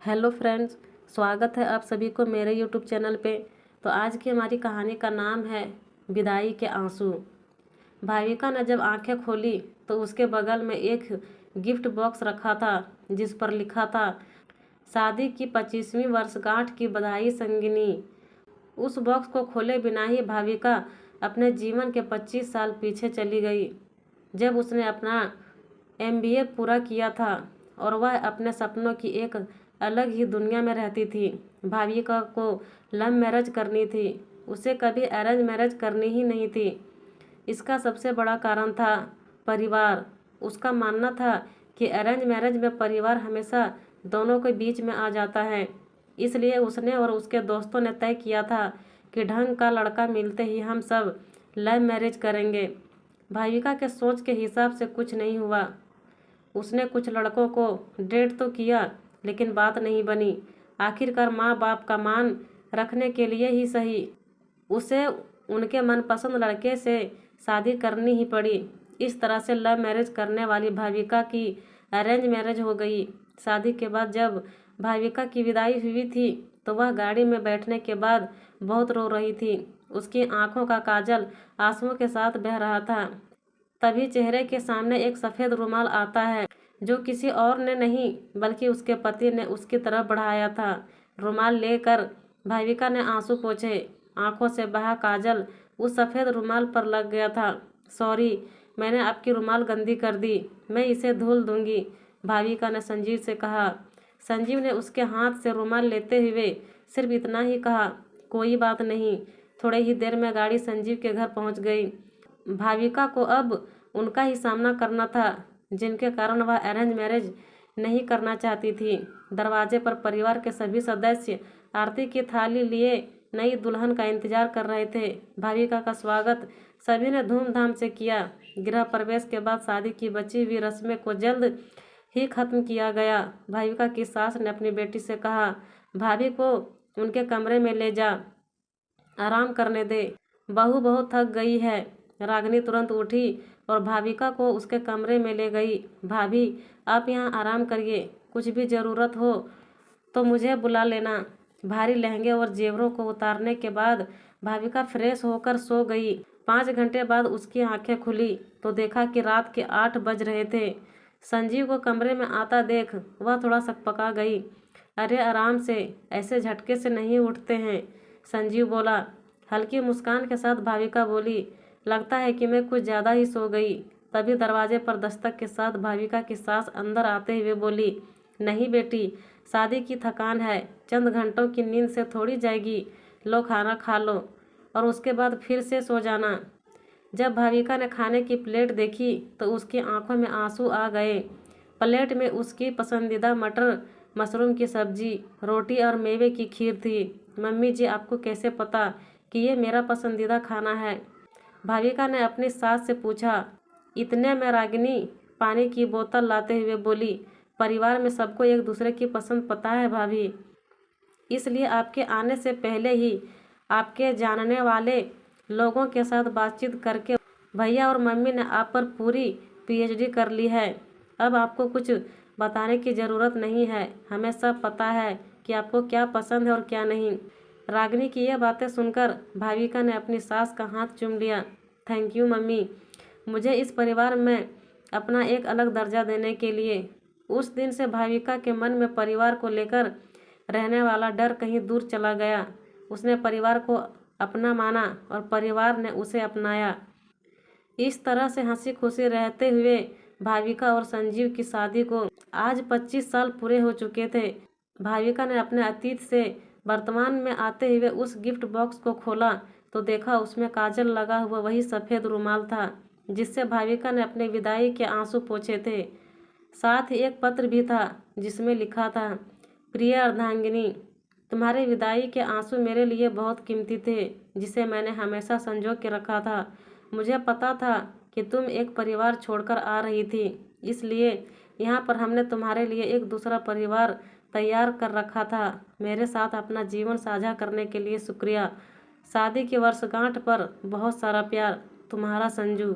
Hello friends, स्वागत है आप सभी को मेरे यूट्यूब चैनल पे। तो आज की हमारी कहानी का नाम है विदाई के आंसू। भाविका ने जब आंखें खोली तो उसके बगल में एक गिफ्ट बॉक्स रखा था जिस पर लिखा था शादी की 25वीं वर्षगांठ की बधाई संगिनी। उस बॉक्स को खोले बिना ही भाविका अपने जीवन के 25 साल पीछे चली गई, जब उसने अपना MBA पूरा किया था और वह अपने सपनों की एक अलग ही दुनिया में रहती थी। भाविका को लव मैरिज करनी थी, उसे कभी अरेंज मैरिज करनी ही नहीं थी। इसका सबसे बड़ा कारण था परिवार। उसका मानना था कि अरेंज मैरिज में परिवार हमेशा दोनों के बीच में आ जाता है। इसलिए उसने और उसके दोस्तों ने तय किया था कि ढंग का लड़का मिलते ही हम सब लव मैरिज करेंगे। भाविका के सोच के हिसाब से कुछ नहीं हुआ। उसने कुछ लड़कों को डेट तो किया लेकिन बात नहीं बनी। आखिरकार माँ बाप का मान रखने के लिए ही सही उसे उनके मनपसंद लड़के से शादी करनी ही पड़ी। इस तरह से लव मैरिज करने वाली भाविका की अरेंज मैरिज हो गई। शादी के बाद जब भाविका की विदाई हुई थी तो वह गाड़ी में बैठने के बाद बहुत रो रही थी। उसकी आंखों का काजल आंसुओं के साथ बह रहा था। तभी चेहरे के सामने एक सफ़ेद रुमाल आता है जो किसी और ने नहीं बल्कि उसके पति ने उसकी तरफ बढ़ाया था। रुमाल लेकर भाविका ने आंसू पोंछे। आंखों से बहा काजल उस सफ़ेद रुमाल पर लग गया था। सॉरी, मैंने आपकी रुमाल गंदी कर दी, मैं इसे धुल दूंगी, भाविका ने संजीव से कहा। संजीव ने उसके हाथ से रुमाल लेते हुए सिर्फ इतना ही कहा, कोई बात नहीं। थोड़े ही देर में गाड़ी संजीव के घर पहुंच गई। भाविका को अब उनका ही सामना करना था जिनके कारण वह अरेंज मैरिज नहीं करना चाहती थी। दरवाजे पर परिवार के सभी सदस्य आरती की थाली लिए नई दुल्हन का इंतजार कर रहे थे। भाविका का स्वागत सभी ने धूमधाम से किया। गृह प्रवेश के बाद शादी की बची हुई रस्में को जल्द ही खत्म किया गया। भाविका की सास ने अपनी बेटी से कहा, भाभी को उनके कमरे में ले जा, आराम करने दे, बहू बहुत थक गई है। रागिनी तुरंत उठी और भाविका को उसके कमरे में ले गई। भाभी, आप यहाँ आराम करिए, कुछ भी ज़रूरत हो तो मुझे बुला लेना। भारी लहंगे और जेवरों को उतारने के बाद भाविका फ्रेश होकर सो गई। 5 घंटे बाद उसकी आंखें खुली तो देखा कि रात के 8 बज रहे थे। संजीव को कमरे में आता देख वह थोड़ा सकपका गई। अरे आराम से, ऐसे झटके से नहीं उठते हैं, संजीव बोला। हल्की मुस्कान के साथ भाविका बोली, लगता है कि मैं कुछ ज़्यादा ही सो गई। तभी दरवाजे पर दस्तक के साथ भाविका की सास अंदर आते हुए बोली, नहीं बेटी, शादी की थकान है, चंद घंटों की नींद से थोड़ी जाएगी। लो खाना खा लो और उसके बाद फिर से सो जाना। जब भाविका ने खाने की प्लेट देखी तो उसकी आंखों में आंसू आ गए। प्लेट में उसकी पसंदीदा मटर मशरूम की सब्जी, रोटी और मेवे की खीर थी। मम्मी जी, आपको कैसे पता कि ये मेरा पसंदीदा खाना है? भाविका ने अपनी सास से पूछा। इतने में रागिनी पानी की बोतल लाते हुए बोली, परिवार में सबको एक दूसरे की पसंद पता है भाभी, इसलिए आपके आने से पहले ही आपके जानने वाले लोगों के साथ बातचीत करके भैया और मम्मी ने आप पर पूरी PhD कर ली है। अब आपको कुछ बताने की ज़रूरत नहीं है, हमें सब पता है कि आपको क्या पसंद है और क्या नहीं। रागिनी की यह बातें सुनकर भाविका ने अपनी सास का हाथ चूम लिया। थैंक यू मम्मी, मुझे इस परिवार में अपना एक अलग दर्जा देने के लिए। उस दिन से भाविका के मन में परिवार को लेकर रहने वाला डर कहीं दूर चला गया। उसने परिवार को अपना माना और परिवार ने उसे अपनाया। इस तरह से हंसी खुशी रहते हुए भाविका और संजीव की शादी को आज 25 साल पूरे हो चुके थे। भाविका ने अपने अतीत से वर्तमान में आते हुए उस गिफ्ट बॉक्स को खोला तो देखा उसमें काजल लगा हुआ वही सफ़ेद रुमाल था जिससे भाविका ने अपने विदाई के आंसू पोंछे थे। साथ ही एक पत्र भी था जिसमें लिखा था, प्रिय अर्धांगिनी, तुम्हारे विदाई के आंसू मेरे लिए बहुत कीमती थे जिसे मैंने हमेशा संजो के रखा था। मुझे पता था कि तुम एक परिवार छोड़कर आ रही थी, इसलिए यहाँ पर हमने तुम्हारे लिए एक दूसरा परिवार तैयार कर रखा था। मेरे साथ अपना जीवन साझा करने के लिए शुक्रिया। शादी की वर्षगांठ पर बहुत सारा प्यार, तुम्हारा संजू।